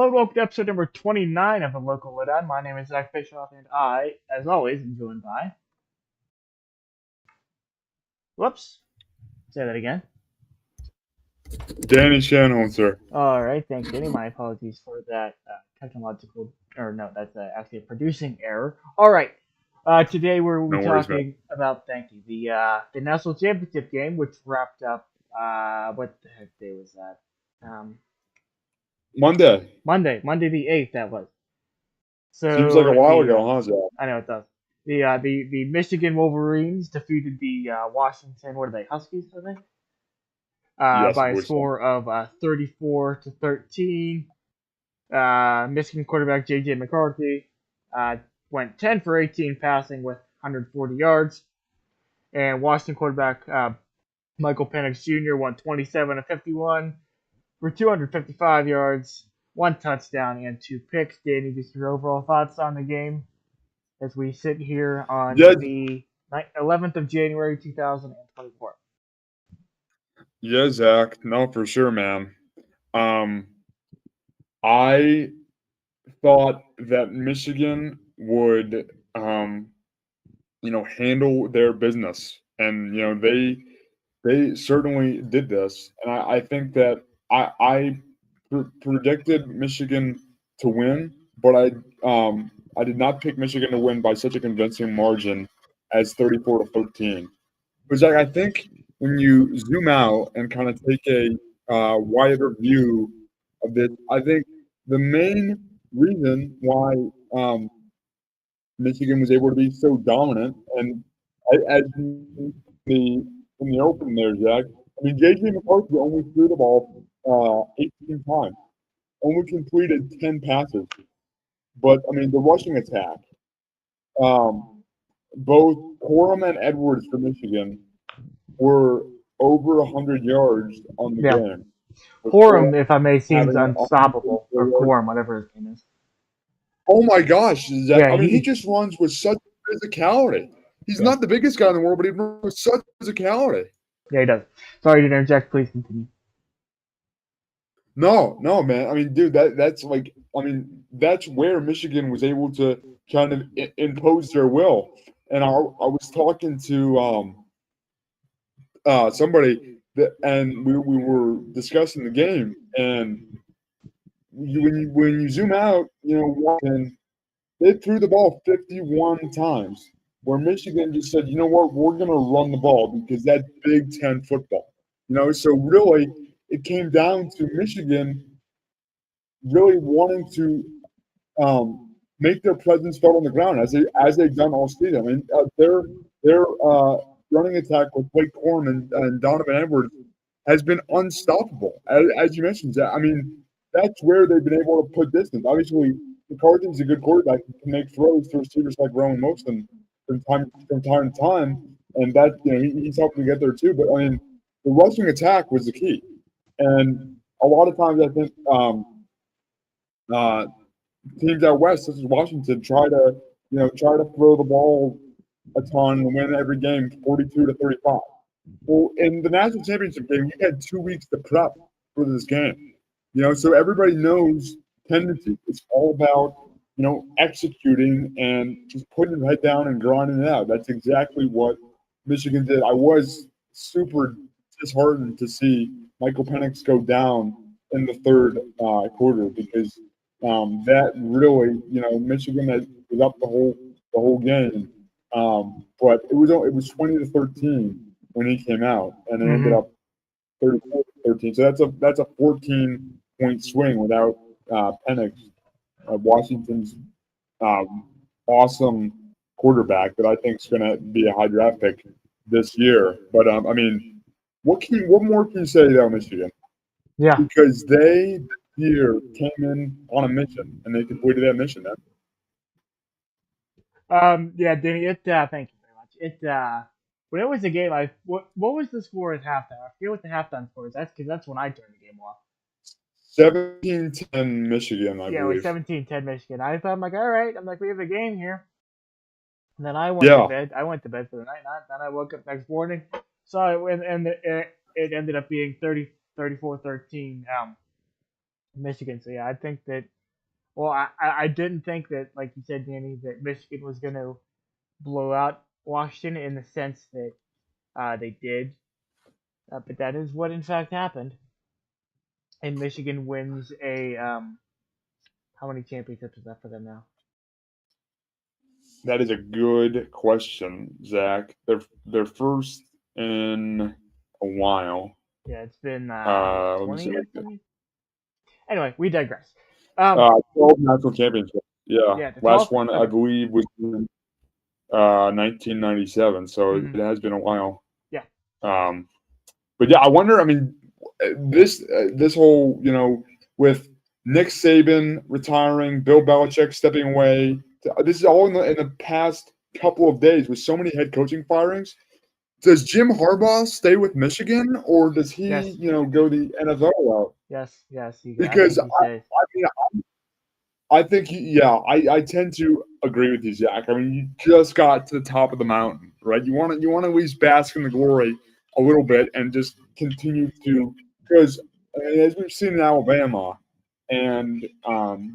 Hello and welcome to episode number 29 of the Local Lowdown. My name is Zach Bischoff, and I, as always, am joined by... Whoops. Say that again. Danny Shannon, sir. Alright, thanks, Danny. My apologies for that technological... Or no, that's actually a producing error. Alright, today we'll be talking about, thank you, the National Championship game, which wrapped up, what the heck day was that? Monday the 8th, that was. So, seems like a while ago, huh, Zach? I know it does. The Michigan Wolverines defeated the Washington, what are they, Huskies, I think? Yes, by a score of 34-13. Michigan quarterback J.J. McCarthy went 10 for 18 passing with 140 yards. And Washington quarterback Michael Penix Jr. went 27 of 51 for 255 yards, 1 touchdown, and 2 picks. Danny, just your overall thoughts on the game as we sit here on the 11th of January, 2024. Yeah, Zach. No, for sure, man. I thought that Michigan would, handle their business, and they certainly did this. And I think that I predicted Michigan to win, but I did not pick Michigan to win by such a convincing margin as 34-13. Because I think when you zoom out and kind of take a wider view of this, I think the main reason why Michigan was able to be so dominant, and as in the open there, Zach, I mean, J.J. McCarthy only threw the ball 18 times, only completed 10 passes. But, I mean, the rushing attack, both Corum and Edwards for Michigan were over 100 yards on the game. Corum, if I may, seems unstoppable. Or Corum, whatever his name is. Oh, my gosh. Zach, I mean, he just runs with such physicality. He's not the biggest guy in the world, but he runs with such physicality. Yeah, he does. Sorry to interject. Please continue. No, man. I mean, dude, that's where Michigan was able to kind of impose their will. And I was talking to somebody and we were discussing the game, and when you zoom out, Washington, they threw the ball 51 times, where Michigan just said, you know what, we're going to run the ball because that's Big Ten football. So really it came down to Michigan really wanting to make their presence felt on the ground as they've done all season. I mean, their running attack with Blake Corum and Donovan Edwards has been unstoppable. As you mentioned, I mean, that's where they've been able to put distance. Obviously, McCarthy's a good quarterback who can make throws to receivers like Rowan Mostyn from time to time, and that he's helping to get there too. But I mean, the rushing attack was the key, and a lot of times I think teams out west, such as Washington, try to throw the ball a ton and win every game 42-35. Well, in the national championship game, you had 2 weeks to prep for this game. So everybody knows tendency. It's all about executing and just putting your head down and grinding it out. That's exactly what Michigan did. I was super disheartened to see Michael Penix go down in the third quarter because that really, Michigan was up the whole game. But it was 20-13 when he came out, and it ended up 34-13. So that's a 14-point swing without Penix, Washington's awesome quarterback that I think is going to be a high draft pick this year. But I mean, what more can you say about Michigan? Yeah, because they here came in on a mission and they completed that mission. Yeah, Danny. Thank you very much. When it was a game, what was the score at halftime? I forget what the halftime score is. That's when I turned the game off. 17-10 Michigan, I believe. Yeah, it was 17-10 Michigan. I thought, I'm like, all right. I'm like, we have a game here. And then I went to bed. I went to bed for the night. Then I woke up next morning, saw it, and it ended up being 34-13 Michigan. So yeah, I think that Well, I didn't think that, like you said, Danny, that Michigan was going to blow out Washington in the sense that they did, but that is what in fact happened. And Michigan wins a how many championships is that for them now? That is a good question, Zach. They're first in a while. Yeah, it's been Let me 20 see. years maybe. Anyway, we digress. Um, 12 national championships. Yeah, yeah, the last 12th. one I Okay. believe was in 1997. So Hmm. it has been a while. Yeah. Um, but yeah, I wonder. I mean, this whole with Nick Saban retiring, Bill Belichick stepping away. This is all in the past couple of days with so many head coaching firings. Does Jim Harbaugh stay with Michigan or does he, Yes. go the NFL route? Yes. Yes. I Because think he stays. mean, I think, yeah, I tend to agree with you, Zach. I mean, you just got to the top of the mountain, right? You want to at least bask in the glory a little bit and just continue to, because as we've seen in Alabama and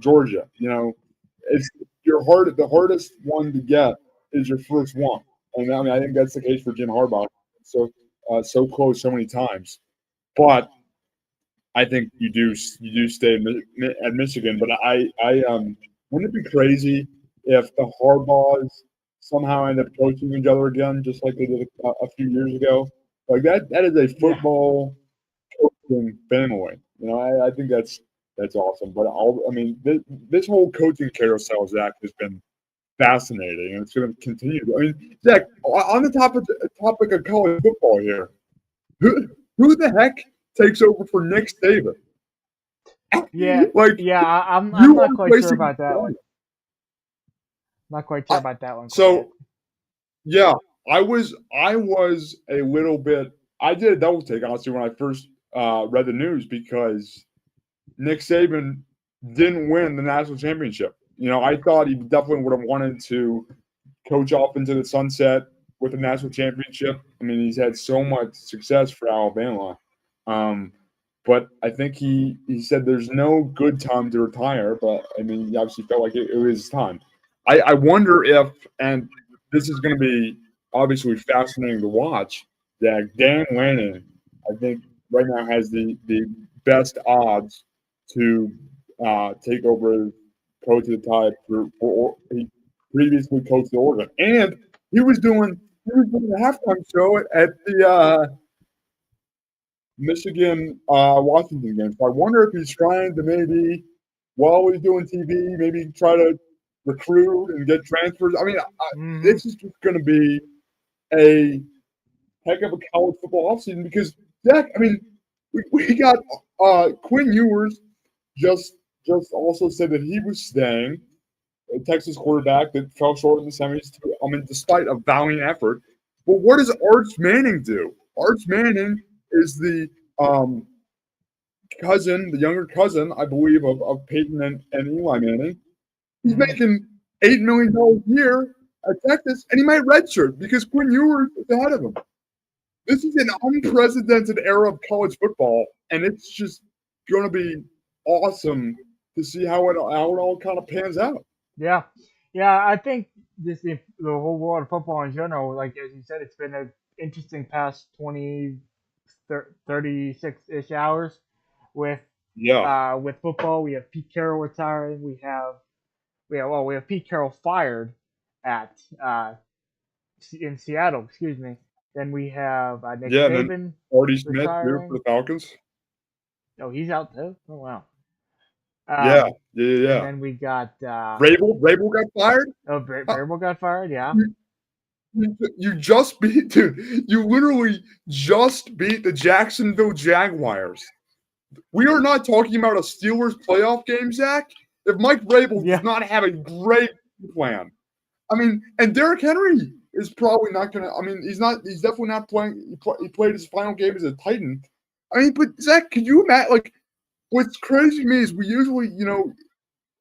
Georgia, it's the hardest one to get is your first one, and I mean I think that's the case for Jim Harbaugh. So close so many times, but I think you do stay at Michigan, but wouldn't it be crazy if the Harbaughs somehow end up coaching each other again, just like they did a few years ago? Like that is a Yeah. football coaching family. I think that's awesome. But I mean, this whole coaching carousel, Zach, has been fascinating, and it's going to continue. I mean, Zach, on the topic of college football here, who the heck takes over for Nick Saban? Yeah. Like Yeah. I'm you not are quite sure placing. about that one. Not quite sure I, about that one quite yet. so yeah, I was a little bit. I did a double take honestly when I first read the news because Nick Saban didn't win the national championship. I thought he definitely would have wanted to coach off into the sunset with a national championship. I mean, he's had so much success for Alabama. Um, but I think he said there's no good time to retire. But I mean, he obviously felt like it was his time. I wonder if, and this is going to be obviously fascinating to watch, that Dan Lanning, I think right now has the best odds to take over as coach of the Tide for he previously coached the Oregon, and he was doing the halftime show at the Michigan Washington game. So I wonder if he's trying to maybe while he's doing TV, maybe try to recruit and get transfers. I mean, Hmm. this is just going to be a heck of a college football offseason because Zach, I mean, we got Quinn Ewers just also said that he was staying. A Texas quarterback that fell short in the semis. I mean, despite a valiant effort. But what does Arch Manning do? Arch Manning is the um, cousin, the younger cousin, I believe, of Peyton and Eli Manning. He's Hmm. making $8 million a year at Texas, and he might redshirt because Quinn Ewers is ahead of him. This is an unprecedented era of college football, and it's just going to be awesome to see how it all kind of pans out. Yeah. Yeah. I think the whole world of football in general, like as you said, it's been an interesting past 20, 36 ish hours with Yeah, football. We have Pete Carroll retiring. We have Pete Carroll fired at in Seattle. Excuse me. Then we have Nick yeah, and then Saban Artie Smith here for retiring. the Falcons. Oh, he's out too. Oh wow. Yeah, Um, yeah, yeah, and yeah. then we got Vrabel got fired. Huh, Vrabel got fired. Yeah. You, you just beat, dude. You literally just beat the Jacksonville Jaguars. We are not talking about a Steelers playoff game, Zach. If Mike Vrabel does Yeah. not have a great plan, I mean, and Derrick Henry is probably not gonna. I mean, he's not. He's definitely not playing. He played his final game as a Titan. I mean, but Zach, could you imagine? Like, what's crazy to me is we usually,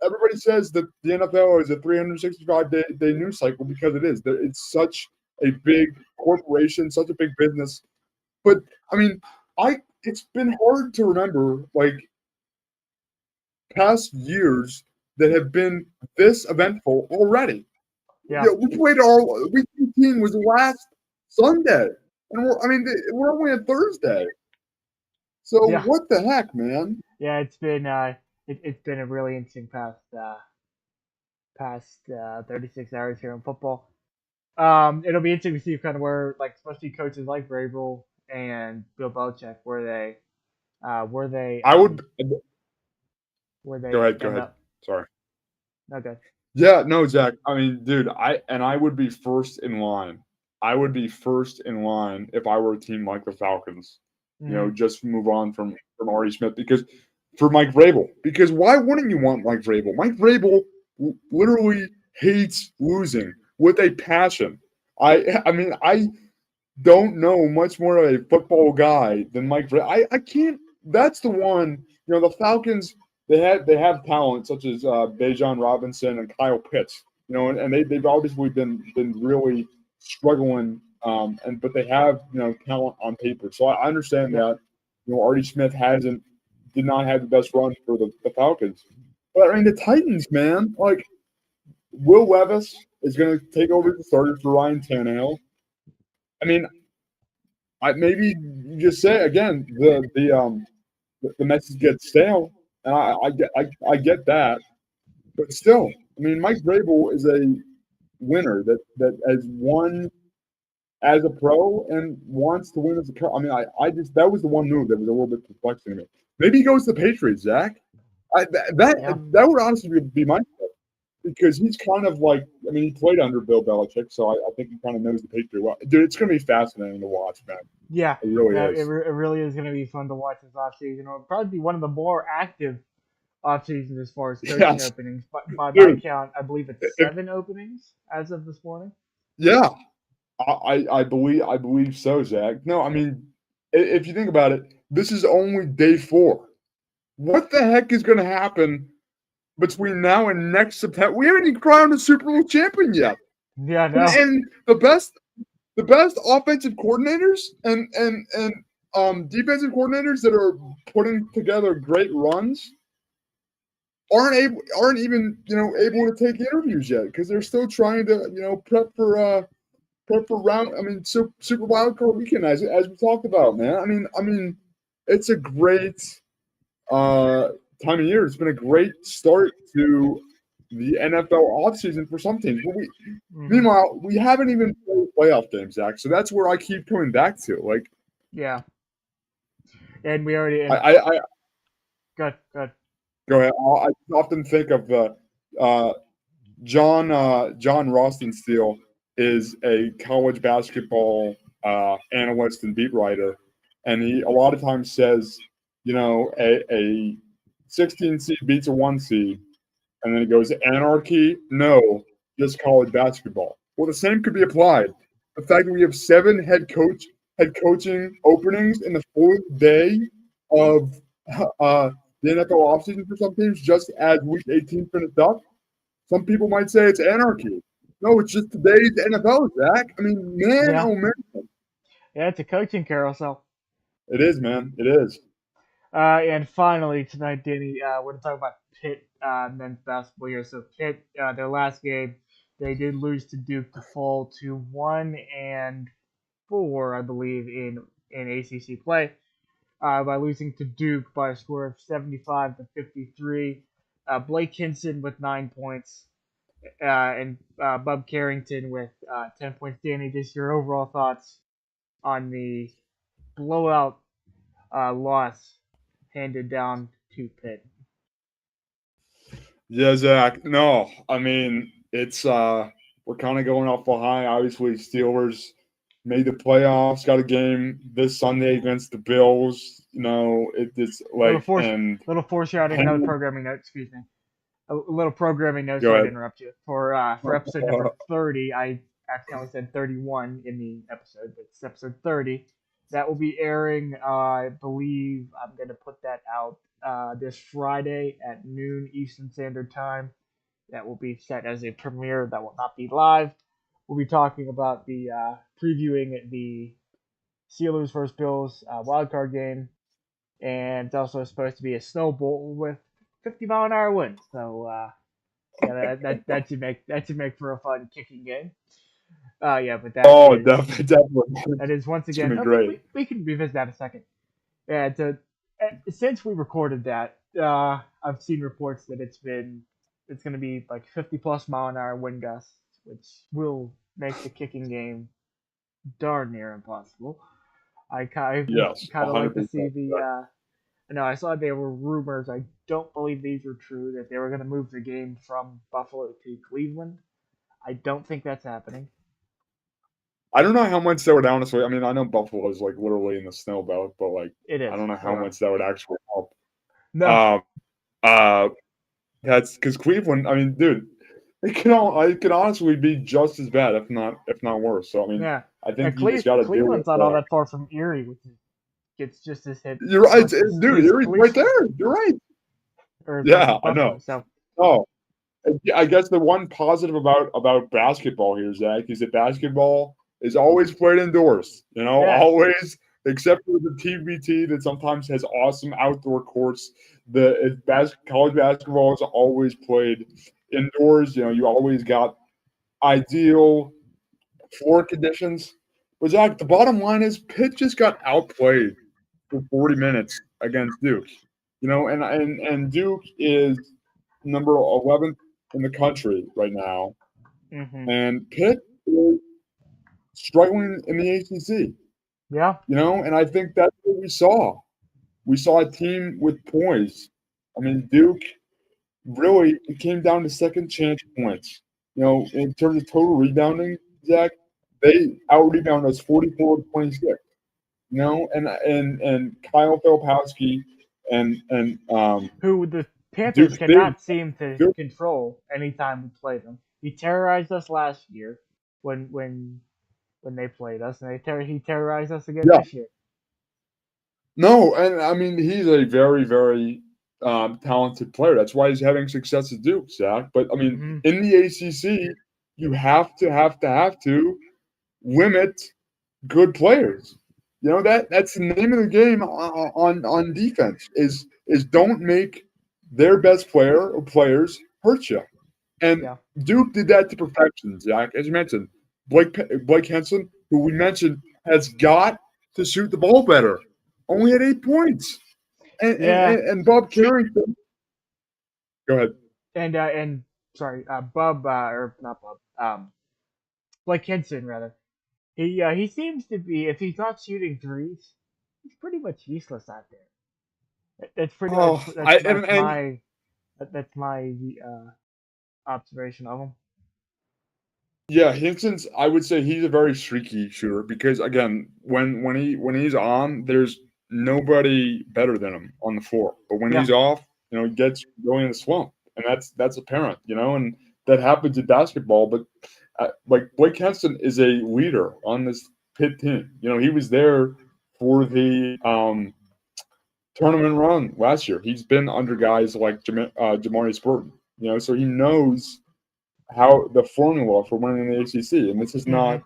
everybody says that the NFL is a 365-day news cycle because it is. It's such a big corporation, such a big business. But I mean, it's been hard to remember like past years that have been this eventful already. Yeah, Yeah, we played our week 18 was last Sunday, and we're only on Thursday. So yeah, what the heck, man? yeah. It's been a really interesting past 36 hours here in football. It'll be interesting to see kind of where, like, especially coaches like Vrabel and Bill Belichick, where they I would where go they ahead. Go end ahead. up. Sorry. Okay. Yeah, no, Zach. I mean, dude, I would be first in line. I would be first in line if I were a team like the Falcons. Hmm. Just move on from Artie Smith because for Mike Vrabel. Because why wouldn't you want Mike Vrabel? Mike Vrabel literally hates losing with a passion. I mean, I don't know much more of a football guy than Mike Vrabel. I can't. That's the one. The Falcons. They have talent such as Bijan Robinson and Kyle Pitts. And they've obviously been really struggling. But they have talent on paper. So I understand Yeah. that. Artie Smith did not have the best run for the Falcons. But I mean the Titans, man. Like Will Levis is going to take over the starter for Ryan Tannehill. I mean, maybe you just say again the message gets stale, and I get that, but still, I mean Mike Vrabel is a winner that has won as a pro and wants to win as a pro. I mean I just that was the one move that was a little bit perplexing to me. Maybe he goes to the Patriots, Zach. Yeah. That would honestly be my pick because he's kind of like I mean he played under Bill Belichick, so I think he kind of knows the Patriot well. Dude, it's gonna be fascinating to watch, man. Yeah. It really Yeah. is. It really is going to be fun to watch this offseason. It'll probably be one of the more active off seasons as far as coaching Yes, openings. But by my dude. count, I believe it's If, 7 openings as of this morning. yeah, I believe so, Zach. No, I mean, if you think about it, this is only day 4. What the heck is going to happen between now and next September? We haven't even crowned a Super Bowl champion yet, Yeah, no. and the best offensive coordinators and defensive coordinators that are putting together great runs aren't even able to take interviews yet because they're still trying to prep for round. I mean, Super Wild Card Weekend, as we talked about, man. I mean, it's a great time of year. It's been a great start to the NFL offseason for some teams. But Hmm. meanwhile, we haven't even played playoff games, Zach. So that's where I keep coming back to. Like, Yeah. And we already, I, and I, I good, good. go ahead. I often think of uh, John Rostensteele is a college basketball analyst and beat writer, and he a lot of times says, a 16 seed beats a 1 seed, and then he goes anarchy, no, just college basketball. Well, the same could be applied. The fact that we have 7 head coaching openings in the 4th day of the NFL offseason for some teams, just as Week 18 finished up. Some people might say it's anarchy. No, it's just today's NFL, Zach. I mean, man, Yeah. oh man, Yeah, it's a coaching carousel. it is, man. It is. And finally tonight, Danny, we're going to talk about Pitt men's basketball here. So Pitt, their last game, they did lose to Duke to fall to 1-4, I believe, in ACC play by losing to Duke by a score of 75-53. Blake Hinson with 9 points, and Bub Carrington with 10 points. Danny, just your overall thoughts on the blowout loss handed down to Pitt. Yeah, Zach. No, I mean it's we're kind of going off the high. Obviously, Steelers made the playoffs. Got a game this Sunday against the Bills. It's Little like force, and little foreshadowing. Another Henry, programming note. Excuse me. A little programming note. go Sorry to ahead. interrupt you. For episode number 30, I accidentally said 31 in the episode, but it's episode 30. That will be airing. I believe I'm gonna put that out this Friday at noon Eastern Standard Time. That will be set as a premiere. That will not be live. We'll be talking about the previewing the Steelers vs Bills wildcard game, and it's also supposed to be a snow bowl with 50-mile-an-hour winds. So Yeah, that should make for a fun kicking game. Yeah, but Oh, definitely. that is once It's gonna again. be I mean, great. we can revisit that in a second. Yeah, since we recorded that, I've seen reports that it's going to be like 50 plus mile an hour wind gusts, which will make the kicking game darn near impossible. I would Yes, kind of like to 100%. see the. No, I saw there were rumors. I don't believe these were true that they were going to move the game from Buffalo to Cleveland. I don't think that's happening. I don't know how much that would honestly. I mean, I know Buffalo is like literally in the snow belt, but like, It I is. don't know They how are. much that would actually help. No. Um, uh, that's because Cleveland. I mean, dude, it can honestly be just as bad, if not worse. So I mean, Yeah. I Yeah. think you just got to deal with Cleveland's not all the. that far from Erie, which gets just as hit You're right, much as dude. Erie's right there. You're right. versus Yeah, I Buffalo. know. So Oh, I guess the one positive about basketball here, Zach, is that basketball is always played indoors. You know, yeah. always, except for the TBT that sometimes has awesome outdoor courts. College basketball is always played indoors. You know, you always got ideal floor conditions. But Zach, the bottom line is Pitt just got outplayed for 40 minutes against Duke. You know, and Duke is number 11th in the country right now, Hmm. and Pitt is struggling in the ACC. Yeah. You know, and I think that's what we saw. We saw a team with poise. I mean, Duke really it came down to second chance points. You know, in terms of total rebounding, Zach, they out rebounded us 44-26. You know, and Kyle Filipowski and Who the Panthers Duke, cannot seem to they're control anytime we play them. He terrorized us last year when when when they played us, and he terrorized us again yeah. this year. No, and I mean he's a very, very talented player. That's why he's having success at Duke, Zach. But I mean, Hmm. in the ACC, you have to limit good players. You know that's the name of the game on defense is don't make their best player or players hurt you. And Yeah. Duke did that to perfection, Zach. As you mentioned, Blake Henson, who we mentioned, has got to shoot the ball better. Only at 8 points. Yeah. And Bob Carrington. Go ahead. And sorry, Bub or not Bub, Blake Henson rather. He seems to be, if he's not shooting threes, he's pretty much useless out there. That's pretty Oh, that's my observation of him. yeah, Hinson's. I would say he's a very streaky shooter because again, when he's on, there's nobody better than him on the floor. But when Yeah. he's off, you know, he gets going in a slump, and that's apparent. You know, and that happens in basketball. But like Blake Henson is a leader on this Pitt team. You know, he was there for the tournament run last year. He's been under guys like Jamarius Burton. You know, so he knows how the formula for winning the ACC, and Hmm. this is not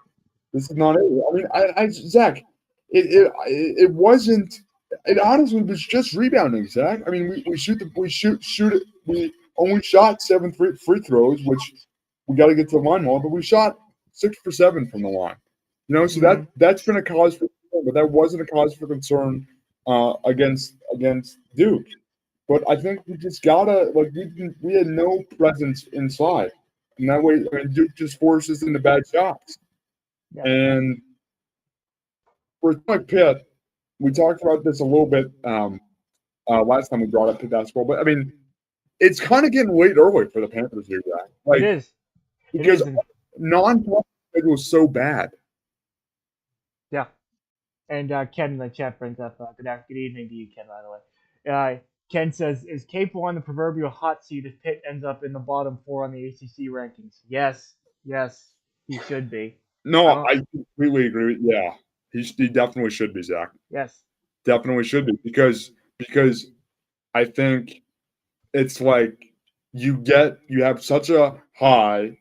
it. I mean, Zach, it wasn't. It honestly was just rebounding, Zach. I mean, we shoot it. We only shot seven free throws, which we got to get to the line more, but we shot 6 for 7 from the line. You know, so Hmm. that's been a cause for concern, but that wasn't a cause for concern against Duke. But I think we just gotta like we had no presence inside, and that way I mean, Duke just forced us into bad shots. Yeah. And for like Pitt, we talked about this a little bit last time we brought up Pitt basketball, but I mean it's kind of getting late early for the Panthers here, guys. It Like is. It because is. And non-conference schedule is so bad. yeah. And Ken in the chat brings up good evening to you, Ken. By the way, Ken says, "Is Capel on the proverbial hot seat if Pitt ends up in the bottom four on the ACC rankings?" Yes, yes, he should be. I No, don't. I completely agree. Yeah, he definitely should be, Zach. Yes. Definitely should be because I think it's like you have such a high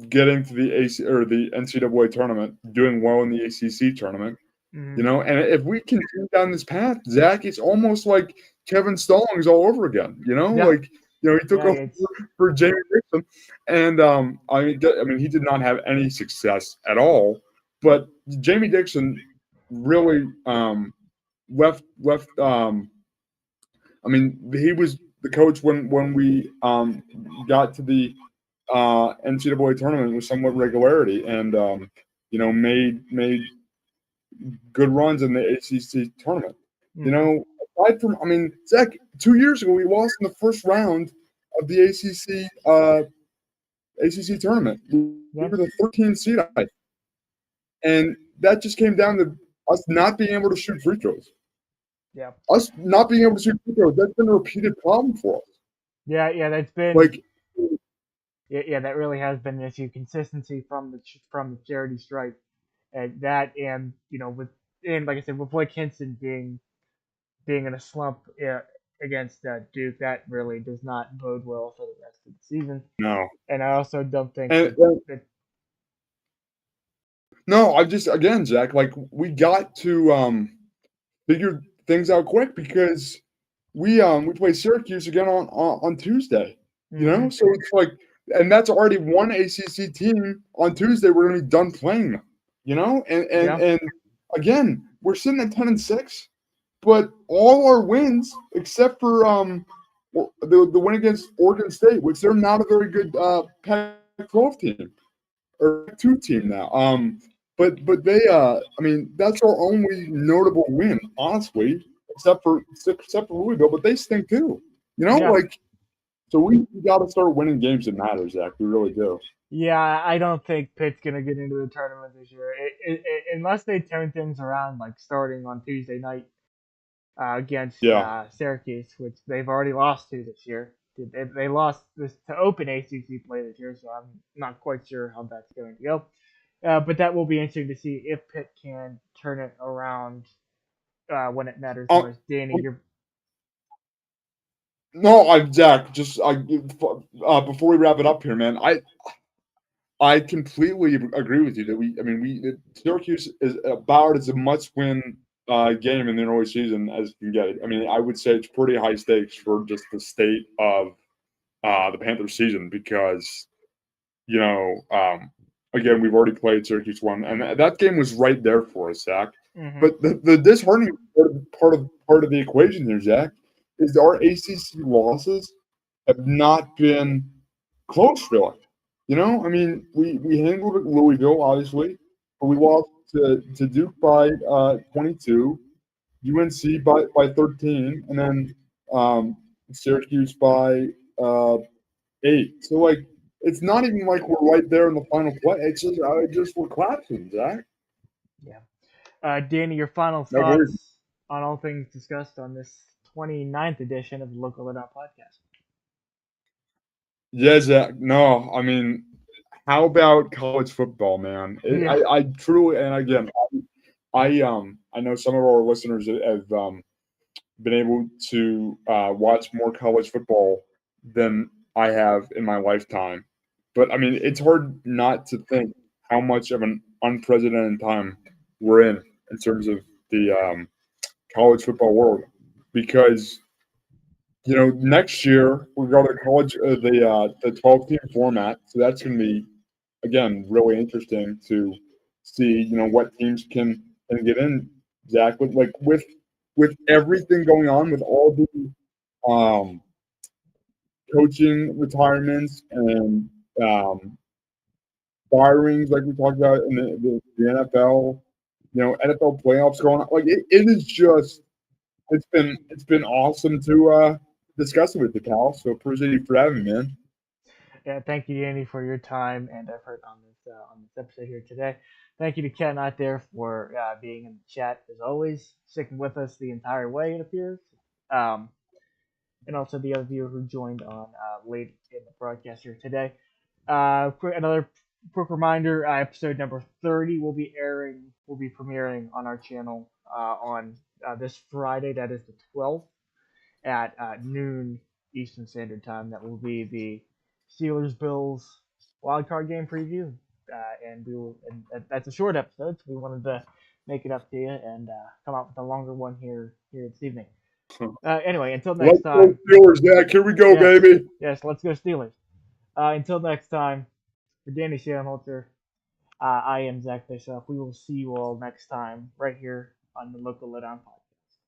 getting to the AC or the NCAA tournament, doing well in the ACC tournament, Hmm. you know. And if we continue down this path, Zach, it's almost like Kevin Stallings all over again. You know, Yeah. like He took Yeah, over it's for Jamie Dixon, and I mean, he did not have any success at all. But Jamie Dixon really left. I mean, he was the coach when we got to the NCAA tournament with somewhat regularity, and made good runs in the ACC tournament. You mm-hmm. know, aside from, I mean, Zach, 2 years ago we lost in the first round of the ACC tournament. We Yeah, were the 13th seed, and that just came down to us not being able to shoot free throws. yeah, Us not being able to shoot free throws. That's been a repeated problem for us. yeah. That's been Like, yeah. That really has been an issue. Consistency from the charity stripe, and that, and with, and like I said, with Blake Hinson being in a slump, against Duke, that really does not bode well for the rest of the season. no, And I also don't think and, that and that no, I just again, Zach, like we got to figure things out quick because we play Syracuse again on Tuesday. mm-hmm, So it's like, and that's already one ACC team on Tuesday. We're gonna be done playing them. yeah, And again, we're sitting at 10-6, but all our wins except for the win against Oregon State, which they're not a very good Pac-12 team or Pac-2 team now. But they I mean that's our only notable win, honestly, except for Louisville. But they stink too. yeah, Like, so we got to start winning games that matter, Zach. We really do. yeah. I don't think Pitt's gonna get into the tournament this year, unless they turn things around, like starting on Tuesday night against Yeah. Syracuse, which they've already lost to this year. They lost this to open ACC play this year, so I'm not quite sure how that's going to go. But that will be interesting to see if Pitt can turn it around when it matters Uh, most. Danny, you're no, Zach. Just before we wrap it up here, man. I completely agree with you that Syracuse is about as a must-win game in the early season as you can get. I mean, I would say it's pretty high stakes for just the state of the Panthers season because you know again we've already played Syracuse one, and that game was right there for us, Zach. mm-hmm. But the disheartening part of the equation here, Zach, is our ACC losses have not been close, really. I mean, we handled Louisville, obviously, but we lost to Duke by 22, UNC by 13, and then Syracuse by 8. So, like, it's not even like we're right there in the final play. It's just we're collapsing, Zach. Yeah. Danny, your final That worries. thoughts on all things discussed on this 29th edition of the Local Lowdown podcast. Yeah, Zach. No, I mean, how about college football, man? Yeah. I truly, and again, I know some of our listeners have been able to watch more college football than I have in my lifetime. But I mean, it's hard not to think how much of an unprecedented time we're in terms of the college football world, because next year we go to college the 12-team format, so that's going to be again really interesting to see what teams can get in, Zach, with everything going on with all the coaching retirements and firings like we talked about in the NFL, NFL playoffs going on. Like it is just it's been awesome to discuss it with you, Cal. So appreciate you for having me, man. Yeah, thank you, Danny, for your time and effort on this episode here today. Thank you to Ken out there for being in the chat as always, sticking with us the entire way, it appears. Um, and also the other viewer who joined on late in the broadcast here today. Another quick reminder: episode number 30 will be premiering on our channel on this Friday. That is the 12th at noon Eastern Standard Time. That will be the Steelers Bills wildcard game preview, and we will. And that's a short episode, so we wanted to make it up to you and come out with a longer one here this evening. Anyway, until Let's next go time. Steelers, Zach. Here we go, Yes, baby. yes, let's go Steelers. Until next time, for Danny Shanholter, I am Zach Bishop. We will see you all next time right here on the Local Lowdown podcast.